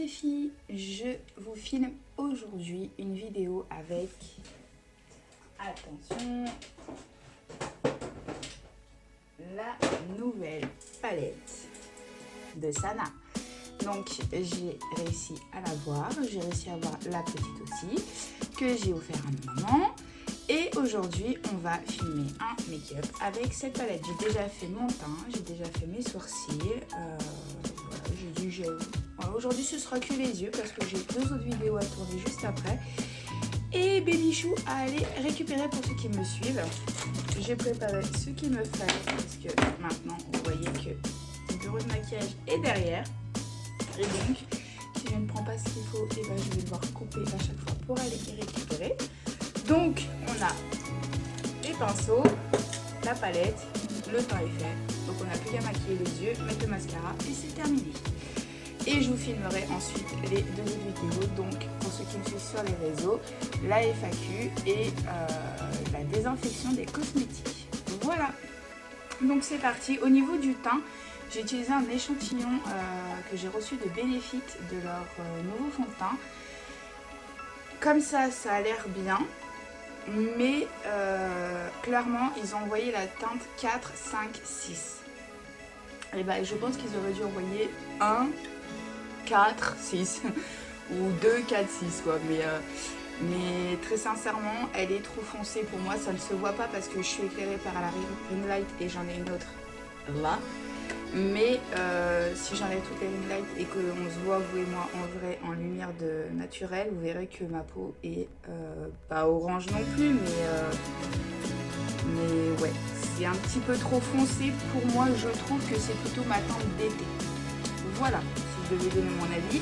les filles, je vous filme aujourd'hui une vidéo avec, attention, la nouvelle palette de Sana. Donc j'ai réussi à la voir, j'ai réussi à avoir la petite aussi, que j'ai offert à ma maman. Et aujourd'hui, on va filmer un make-up avec cette palette. J'ai déjà fait mon teint, j'ai déjà fait mes sourcils. Voilà, j'ai dit, voilà, aujourd'hui, ce sera que les yeux parce que j'ai 2 autres vidéos à tourner juste après. Et Babychou à aller récupérer pour ceux qui me suivent. J'ai préparé ce qu'il me fallait parce que maintenant, vous voyez que le bureau de maquillage est derrière. Et donc, si je ne prends pas ce qu'il faut, et ben, je vais devoir couper à chaque fois pour aller y récupérer. Donc, on a les pinceaux, la palette, le teint est fait. Donc, on n'a plus qu'à maquiller les yeux, mettre le mascara et c'est terminé. Et je vous filmerai ensuite les 2 autres vidéos. Donc, pour ceux qui me suivent sur les réseaux, la FAQ et la désinfection des cosmétiques. Voilà. Donc, c'est parti. Au niveau du teint, j'ai utilisé un échantillon que j'ai reçu de Benefit de leur nouveau fond de teint. Comme ça, ça a l'air bien. Mais clairement, ils ont envoyé la teinte 4, 5, 6. Et bah, je pense qu'ils auraient dû envoyer 1, 4, 6 ou 2, 4, 6 quoi. Mais très sincèrement, elle est trop foncée pour moi. Ça ne se voit pas parce que je suis éclairée par la ring light et j'en ai une autre là. Mais si j'enlève toutes les ring lights et qu'on se voit, vous et moi, en vrai, en lumière naturelle, vous verrez que ma peau est pas orange non plus, mais ouais, c'est un petit peu trop foncé pour moi. Je trouve que c'est plutôt ma teinte d'été. Voilà, si je devais donner mon avis.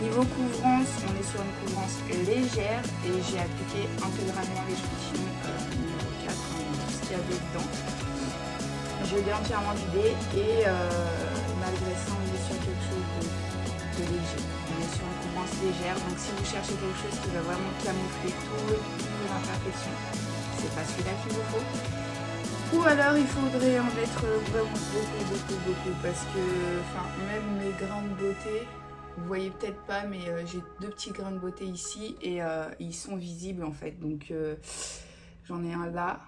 Niveau couvrance, on est sur une couvrance légère et j'ai appliqué intégralement l'échantillon numéro 4, tout ce qu'il y avait dedans. Je l'ai entièrement vidé et malgré ça, on est sur quelque chose de léger. On est sur une couvrance légère, donc si vous cherchez quelque chose qui va vraiment camoufler toutes vos imperfections, c'est pas celui-là qu'il vous faut. Ou alors il faudrait en mettre vraiment beaucoup parce que même mes grains de beauté, vous voyez peut-être pas, mais j'ai 2 petits grains de beauté ici et ils sont visibles en fait. Donc j'en ai un là.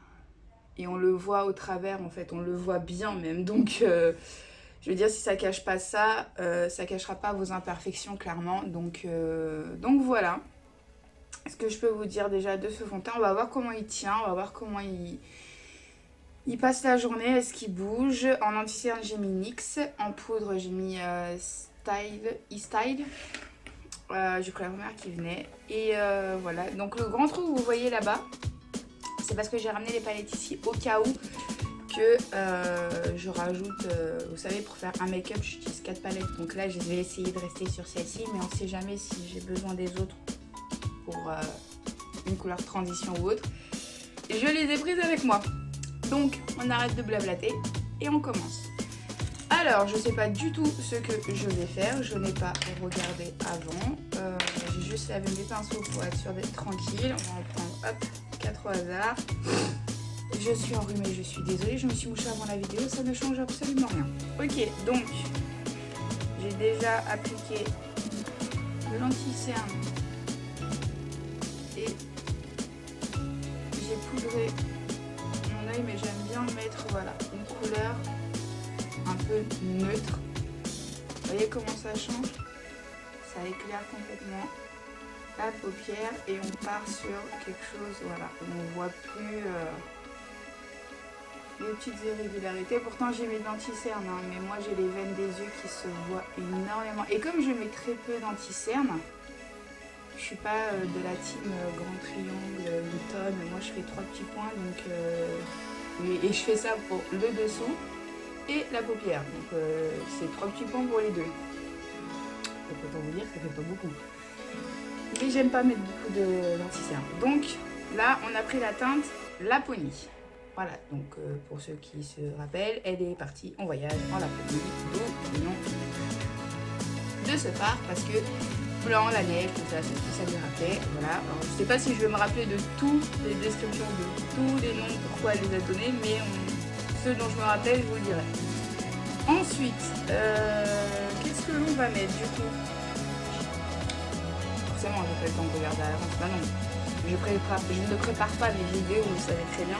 Et on le voit au travers, en fait, on le voit bien même. Donc, je veux dire, si ça cache pas ça, ça cachera pas vos imperfections, clairement. Donc voilà. Ce que je peux vous dire déjà de ce fond de teint, on va voir comment il tient, on va voir comment il passe la journée, est-ce qu'il bouge. En anti-cerne, j'ai mis NYX. En poudre, j'ai mis E-Style. J'ai pris la première qui venait. Et voilà. Donc, le grand trou que vous voyez là-bas, c'est parce que j'ai ramené les palettes ici au cas où que je rajoute, vous savez, pour faire un make-up, j'utilise 4 palettes. Donc là, je vais essayer de rester sur celle-ci, mais on ne sait jamais si j'ai besoin des autres pour une couleur de transition ou autre. Et je les ai prises avec moi. Donc, on arrête de blablater et on commence. Alors, je ne sais pas du tout ce que je vais faire. Je n'ai pas regardé avant. J'ai juste lavé mes pinceaux pour être sûre d'être tranquille. On va en prendre, hop, 4 au hasard. Je suis enrhumée, je suis désolée, je me suis mouchée avant la vidéo, ça ne change absolument rien. Ok, donc j'ai déjà appliqué le l'anti-cerne et j'ai poudré mon œil, mais j'aime bien mettre voilà, une couleur un peu neutre. Vous voyez comment ça change? Ça éclaire complètement la paupière et on part sur quelque chose voilà, où on ne voit plus les petites irrégularités. Pourtant j'ai mis de l'anti-cerne, hein, mais moi j'ai les veines des yeux qui se voient énormément. Et comme je mets très peu d'anti-cerne, je suis pas de la team grand triangle, Newton, moi je fais 3 petits points donc, et je fais ça pour le dessous et la paupière. Donc c'est 3 petits points pour les deux. Donc autant vous dire que ça fait pas beaucoup. Mais j'aime pas mettre beaucoup de l'anti-cerne. Donc là, on a pris la teinte Laponie. Voilà, donc pour ceux qui se rappellent, elle est partie en voyage en Laponie, d'où le nom de ce parc, parce que blanc, la neige, tout ça, c'est tout ça lui rappelait. Voilà, alors, je sais pas si je vais me rappeler de toutes les descriptions, de tous les noms, pourquoi elle les a donnés, mais ceux dont je me rappelle, je vous le dirai. Ensuite, qu'est-ce que l'on va mettre du coup? forcément, j'ai pas le temps de regarder à l'avance. Bah non, je ne prépare pas mes vidéos, vous le savez très bien.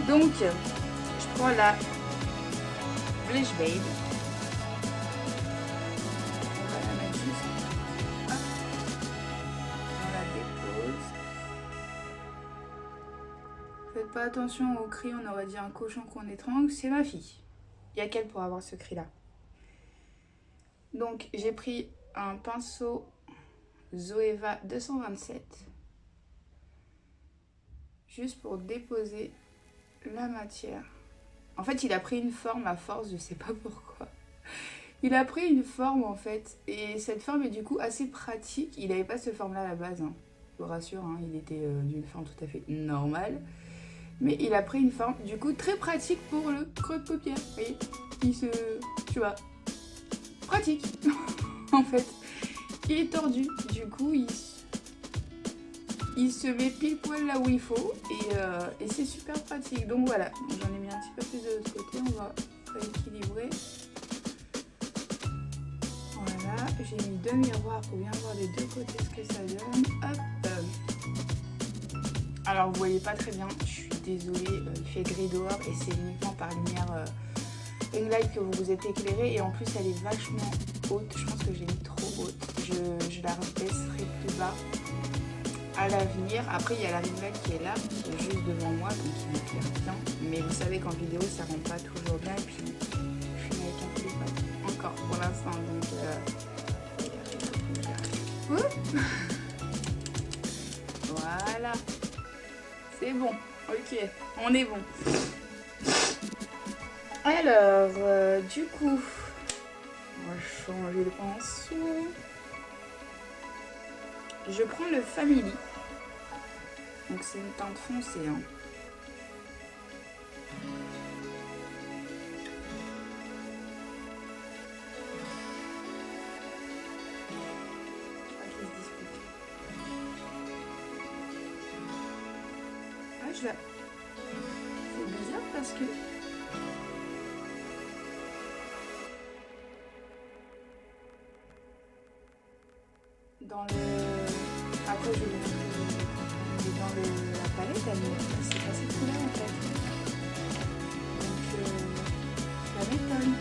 Donc, je prends la Blush Babe. On va la mettre juste. Hop. On la dépose. Faites pas attention au cri, on aurait dit un cochon qu'on étrangle. C'est ma fille. Il y a qu'elle pour avoir ce cri-là. Donc, j'ai pris un pinceau Zoeva 227. Juste pour déposer la matière. En fait, il a pris une forme à force, je sais pas pourquoi. Il a pris une forme en fait. Et cette forme est du coup assez pratique. Il n'avait pas cette forme-là à la base. Hein. Je vous rassure, hein, il était d'une forme tout à fait normale. Mais il a pris une forme du coup très pratique pour le creux de paupière. Vous voyez, tu vois, pratique en fait. Il est tordu, du coup il se met pile poil là où il faut et c'est super pratique. Donc voilà, j'en ai mis un petit peu plus de l'autre côté, on va rééquilibrer. Voilà, j'ai mis 2 miroirs pour bien voir des deux côtés ce que ça donne. Hop. Alors vous voyez pas très bien, je suis désolée, il fait gris dehors et c'est uniquement par lumière ring light que vous vous êtes éclairé et en plus elle est vachement haute, je pense que je l'ai mis trop haute. Je la baisserai plus bas à l'avenir. Après il y a la ring light qui est là, qui est juste devant moi, donc qui m'éclaire bien. Mais vous savez qu'en vidéo ça rend pas toujours bien et puis je suis avec un téléphone encore pour l'instant, donc voilà, c'est bon, ok, on est bon. Alors, du coup, on va changer le pinceau. Je prends le Family. Donc c'est une teinte foncée. Hein. Ah, je la... C'est bizarre parce que... Dans le... Après, je vais le dans la palette, c'est pas cette couleur en fait. Donc, ça m'étonne.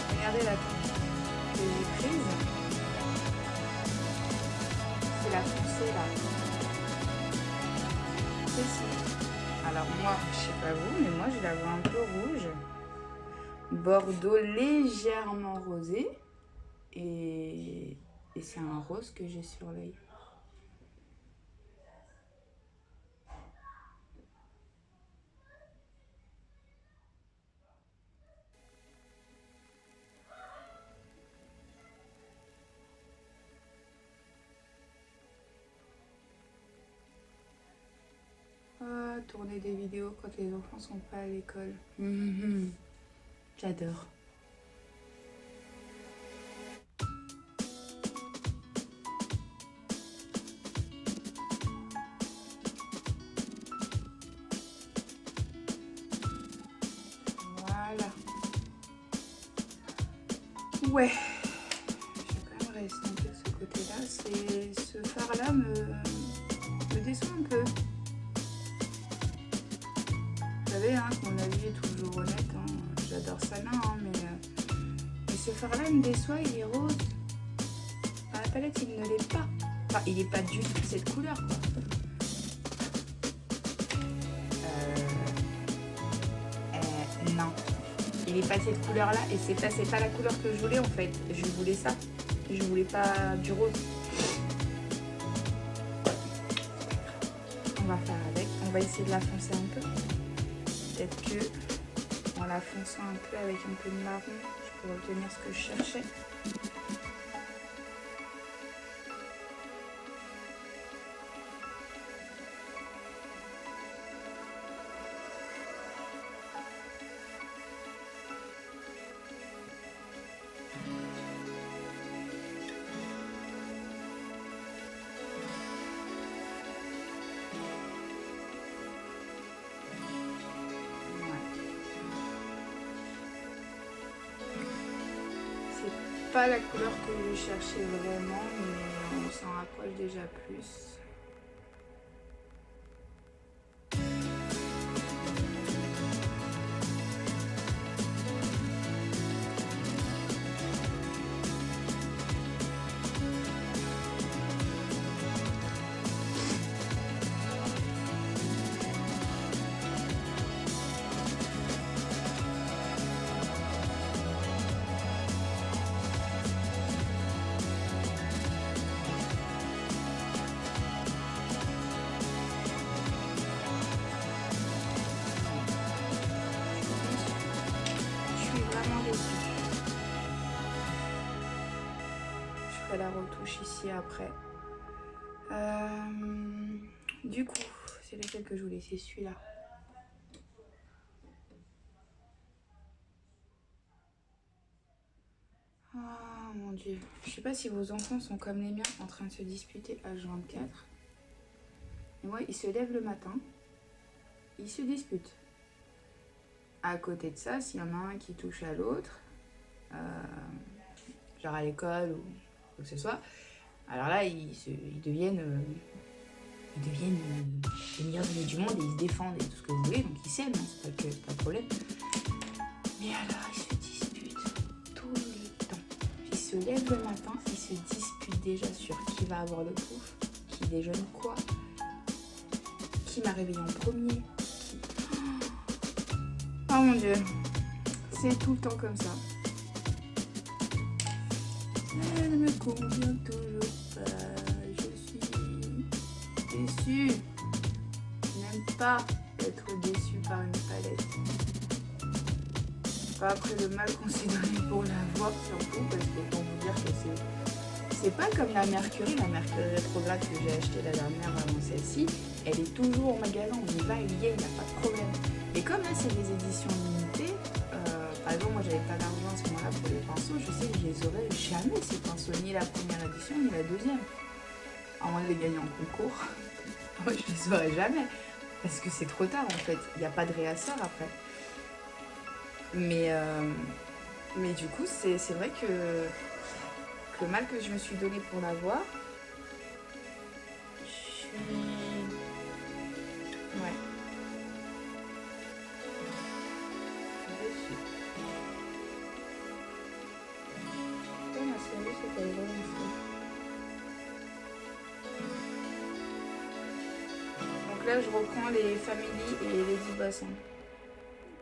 Regardez la teinte que j'ai prise. C'est la foncée là. Alors moi, je sais pas vous, mais moi je la vois un peu rouge. Bordeaux légèrement rosé. Et c'est un rose que j'ai sur l'œil. Ah, tourner des vidéos quand les enfants sont pas à l'école. J'adore. Voilà. Ouais. Je vais quand même rester un peu de ce côté-là. Ce fard-là me déçoit un peu. Vous savez, hein, que mon avis est toujours honnête. Hein. J'adore Sana, hein, mais ce fard-là me déçoit. Il est rose. Dans la palette, il ne l'est pas. Enfin, il n'est pas du tout de cette couleur, quoi. Non. Il n'est pas de cette couleur-là. Et c'est pas la couleur que je voulais, en fait. Je voulais ça. Je voulais pas du rose. On va faire avec. On va essayer de la foncer un peu. Peut-être que en la fonçant un peu avec un peu de marron, je pourrais obtenir ce que je cherchais. pas la couleur que je cherchais vraiment, mais on s'en rapproche déjà plus. La retouche ici après. Du coup, c'est lequel que je voulais, c'est celui-là. Oh mon dieu, je sais pas si vos enfants sont comme les miens en train de se disputer H24. Et moi, ils se lèvent le matin, ils se disputent. À côté de ça, s'il y en a un qui touche à l'autre, genre à l'école ou quoi que ce soit, alors là, ils deviennent les meilleurs amis du monde et ils se défendent et tout ce que vous voulez, donc ils s'aiment, hein, c'est pas de problème. Mais alors, ils se disputent tous les temps. Ils se lèvent le matin, ils se disputent déjà sur qui va avoir le pouf, qui déjeune quoi, qui m'a réveillé en premier. Oh mon dieu, c'est tout le temps comme ça. Ça ne me convient toujours pas, je suis déçue. Je n'aime pas être déçue par une palette. Pas après le mal qu'on s'est donné pour l'avoir surtout, parce que pour vous dire que c'est pas comme la Mercury rétrograde que j'ai achetée la dernière avant celle-ci, elle est toujours au magasin, on y va, elle y est, il n'y a pas de problème. Et comme là c'est des éditions limitées, par exemple moi j'avais pas d'argent à ce moment-là pour les pinceaux, je sais que je les aurais jamais ces pinceaux, ni la première édition ni la deuxième. À moins de les gagner en concours, moi je les aurais jamais, parce que c'est trop tard en fait, il n'y a pas de réassort après. Mais du coup c'est vrai que le mal que je me suis donné pour l'avoir, je suis... Ouais. Donc là je reprends les Family et les Lady Boss, hein.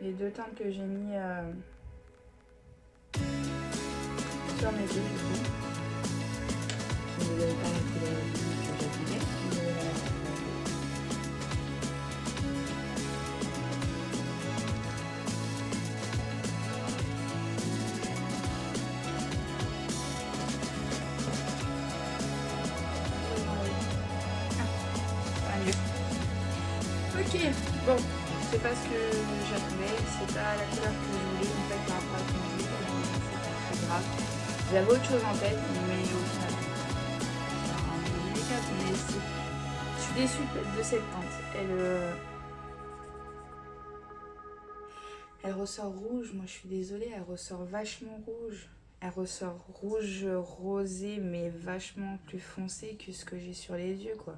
Les deux teintes que j'ai mis sur mes yeux du coup, qui ne donnent pas la couleur que j'attendais. Ok, bon, c'est pas ce que j'attendais, c'est pas la couleur que je voulais en fait par rapport à ce que je voulais, c'est pas très grave. J'avais autre chose en tête, mais au final, c'est un peu délicat, mais je suis déçue de cette teinte. Elle ressort rouge, moi je suis désolée, elle ressort vachement rouge. Elle ressort rouge rosé, mais vachement plus foncé que ce que j'ai sur les yeux, quoi.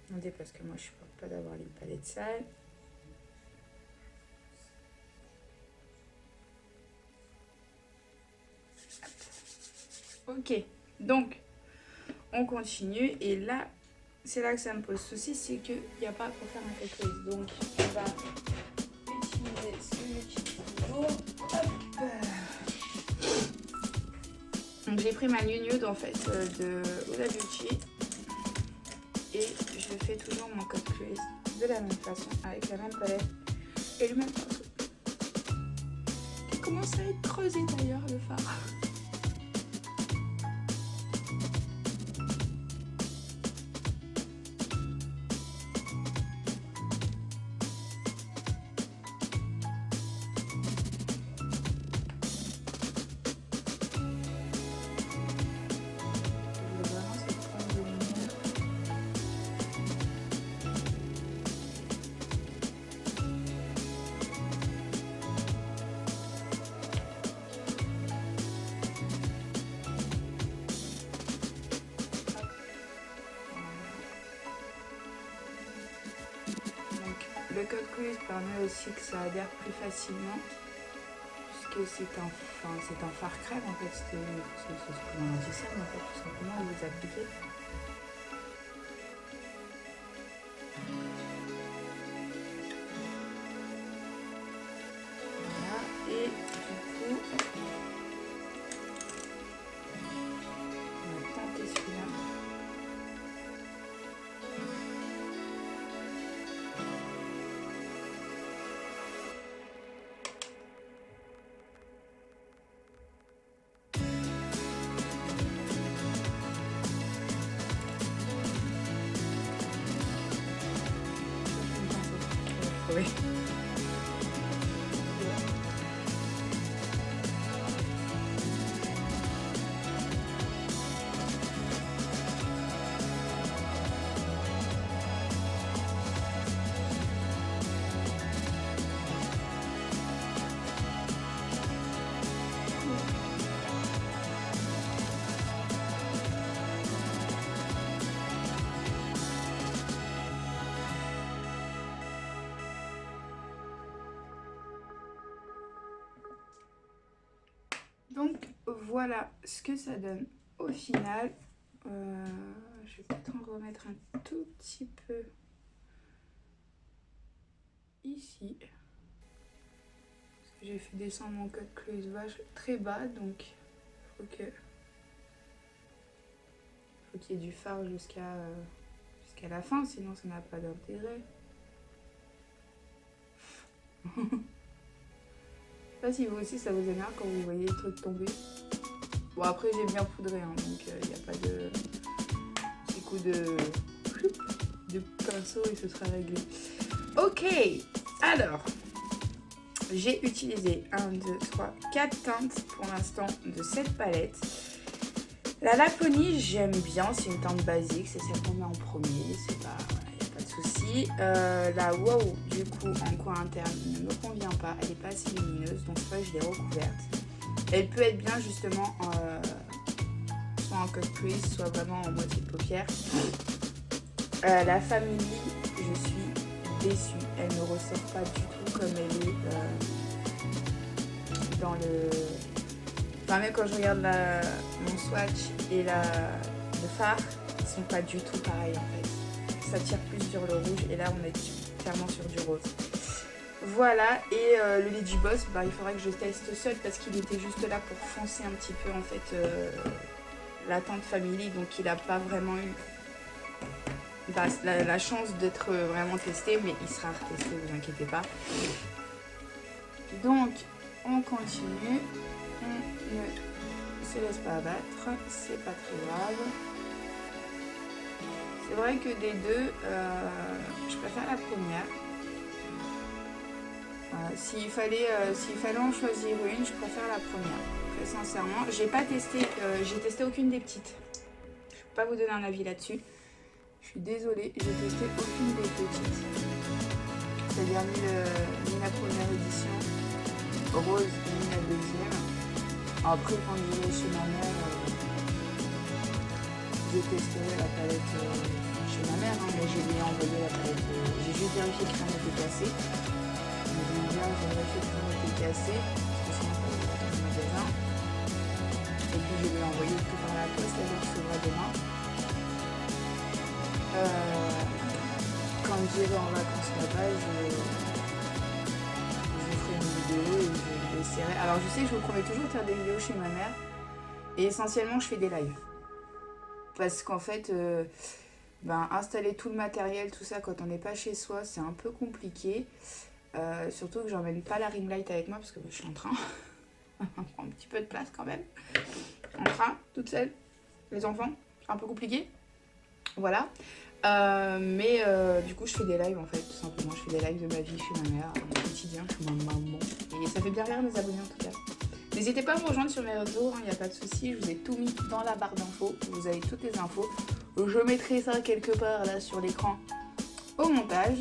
Attendez, parce que moi je supporte pas d'avoir les palettes sales. Ok, donc on continue et là c'est là que ça me pose souci, c'est qu'il n'y a pas pour faire un take-away. Donc on va utiliser ce que j'utilise toujours. Hop. Donc j'ai pris ma nude en fait de Huda Beauty et je fais toujours mon cut crease de la même façon avec la même palette et le même pinceau qui commence à être creusé d'ailleurs le fard. le cut crease permet aussi que ça adhère plus facilement. Puisque c'est un fard crème en fait. C'est comme un anti-cerne en fait, tout simplement, vous appliquez. Voilà, et du coup, on va tenter celui-là. Oui. Donc voilà ce que ça donne au final. Je vais peut-être en remettre un tout petit peu ici. Parce que j'ai fait descendre mon cut crease très bas, donc il faut qu'il y ait du fard jusqu'à la fin, sinon ça n'a pas d'intérêt. Je sais pas si vous aussi ça vous énerve quand vous voyez les trucs tomber. Bon après j'ai bien poudré hein, donc il n'y a pas de petit coup de pinceau et ce sera réglé. Ok, alors j'ai utilisé 1, 2, 3, 4 teintes pour l'instant de cette palette. La Laponie j'aime bien, c'est une teinte basique, c'est celle qu'on met en premier, c'est pas... Souci. La Wow du coup en coin interne ne me convient pas, elle n'est pas assez lumineuse donc ça je l'ai recouverte. Elle peut être bien justement soit en cut crease soit vraiment en moitié de paupière. La Family, je suis déçue, elle ne ressort pas du tout comme elle est dans le... Enfin même quand je regarde mon swatch et le fard, ils sont pas du tout pareils en fait. Ça tire plus sur le rouge et là on est clairement sur du rose. Voilà, et le Lady Boss, il faudrait que je teste seul parce qu'il était juste là pour foncer un petit peu en fait la teinte Family, donc il n'a pas vraiment eu la chance d'être vraiment testé, mais il sera retesté, vous inquiétez pas. Donc on continue, on ne se laisse pas abattre, c'est pas très grave. C'est vrai que des deux, je préfère la première. S'il fallait en choisir une, je préfère la première. Très sincèrement, j'ai pas testé, j'ai testé aucune des petites. Je peux pas vous donner un avis là-dessus. Je suis désolée, j'ai testé aucune des petites. C'est-à-dire ni la première édition, rose, ni la deuxième. Après, quand je vais chez ma mère, j'ai testé la palette chez ma mère, hein, mais je lui ai envoyé la palette. J'ai juste vérifié que rien n'était cassé. J'ai vérifié que rien n'était cassé, parce que sinon ça va être dans le magasin. Et puis je lui ai envoyé tout par la poste, elle le recevra demain. Quand j'irai en vacances là-bas, je ferai une vidéo et je l'essaierai. Alors je sais que je vous promets toujours de faire des vidéos chez ma mère. Et essentiellement, je fais des lives. Parce qu'en fait, installer tout le matériel, tout ça, quand on n'est pas chez soi, c'est un peu compliqué. Surtout que j'emmène pas la ring light avec moi parce que je suis en train. On prend un petit peu de place quand même. En train, toute seule. Les enfants, un peu compliqué. Voilà. Du coup, je fais des lives en fait, tout simplement. Je fais des lives de ma vie chez ma mère, au quotidien, chez ma maman. Et ça fait bien rire mes abonnés en tout cas. N'hésitez pas à me rejoindre sur mes réseaux, il n'y a pas de souci, je vous ai tout mis dans la barre d'infos, vous avez toutes les infos. Je mettrai ça quelque part là sur l'écran au montage.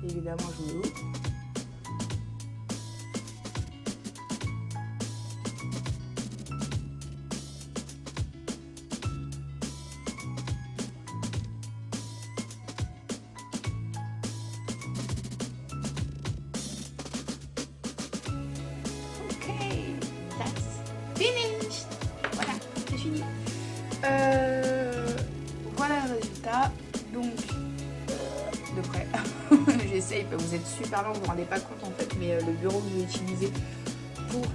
Évidemment, je vous l'ouvre. finished. Voilà, c'est fini. Voilà le résultat. Donc, de près, j'essaye, vous êtes super lent, vous vous rendez pas compte en fait, mais le bureau que j'ai utilisé pour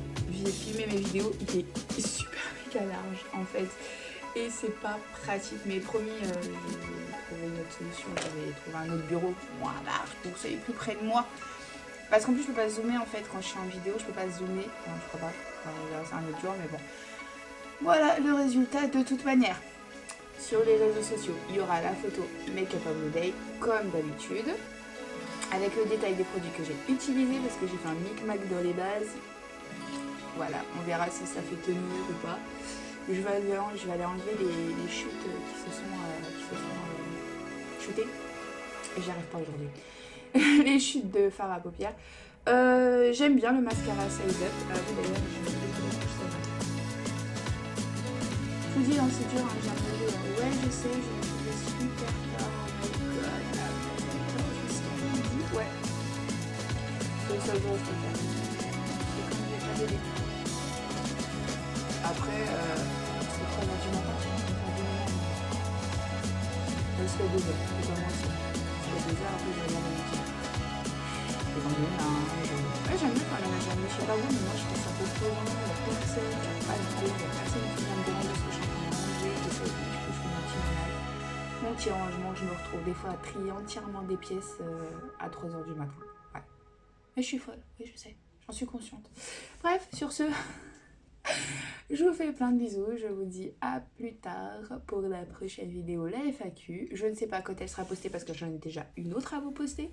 filmer mes vidéos, il est super méga large en fait. Et c'est pas pratique, mais promis, je vais trouver une autre solution, je vais trouver un autre bureau moins large pour que ça soit plus près de moi. Parce qu'en plus, je peux pas zoomer en fait quand je suis en vidéo, je peux pas zoomer. Non, je crois pas. Enfin, c'est un autre jour, mais bon. Voilà le résultat de toute manière. Sur les réseaux sociaux, il y aura la photo Make-up of the Day, comme d'habitude, avec le détail des produits que j'ai utilisés, parce que j'ai fait un micmac dans les bases. Voilà, on verra si ça fait tenir ou pas. Je vais aller enlever les chutes qui se sont shootées. Et j'y arrive pas aujourd'hui. Les chutes de fard à paupières. J'aime bien le mascara Size Up. Ah oui, d'ailleurs, je vous dis, hein, c'est dur, hein, j'ai un peu de... Ouais, je sais, je me trouvais super tard. Oh my god. Jusqu'à midi. Ouais. C'est le seul jour où je peux faire. C'est comme j'ai pas d'aider. Après, c'est 3h du matin, je peux faire du moment. Jusqu'à 2h, c'est pas moi ça. Jusqu'à 2h, après je regarde la midi. Et dans le ménage. Ouais, j'aime bien quand même, je sais pas vous, mais moi je trouve ça reposant, il y a personne, il n'y a pas de bruit, il y a personne qui vient me demander ce que je suis en train de manger, je fais mon petit ménage, mon petit rangement, je me retrouve des fois à trier entièrement des pièces à 3h du matin. Ouais. Mais je suis folle, oui je sais, j'en suis consciente. Bref, sur ce, je vous fais plein de bisous, je vous dis à plus tard pour la prochaine vidéo, la FAQ. Je ne sais pas quand elle sera postée parce que j'en ai déjà une autre à vous poster.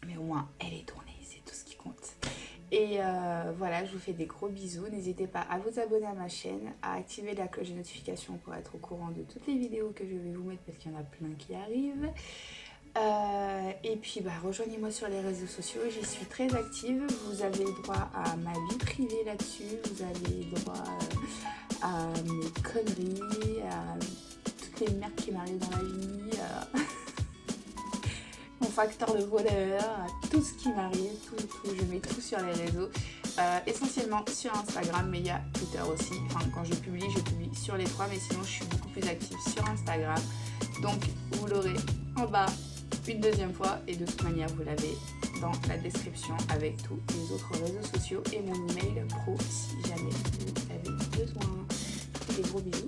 Mais au moins, elle est tournée, c'est tout ce qui compte. Et voilà, je vous fais des gros bisous. N'hésitez pas à vous abonner à ma chaîne, à activer la cloche de notification pour être au courant de toutes les vidéos que je vais vous mettre parce qu'il y en a plein qui arrivent. Et puis, rejoignez-moi sur les réseaux sociaux, j'y suis très active. Vous avez droit à ma vie privée là-dessus, vous avez droit à mes conneries, à toutes les merdes qui m'arrivent dans la vie. Mon facteur de voleur, tout ce qui m'arrive, tout, je mets tout sur les réseaux, essentiellement sur Instagram, mais il y a Twitter aussi. Enfin, quand je publie sur les trois, mais sinon je suis beaucoup plus active sur Instagram. Donc vous l'aurez en bas une deuxième fois, et de toute manière vous l'avez dans la description avec tous les autres réseaux sociaux et mon email pro si jamais vous avez besoin. Des gros bisous.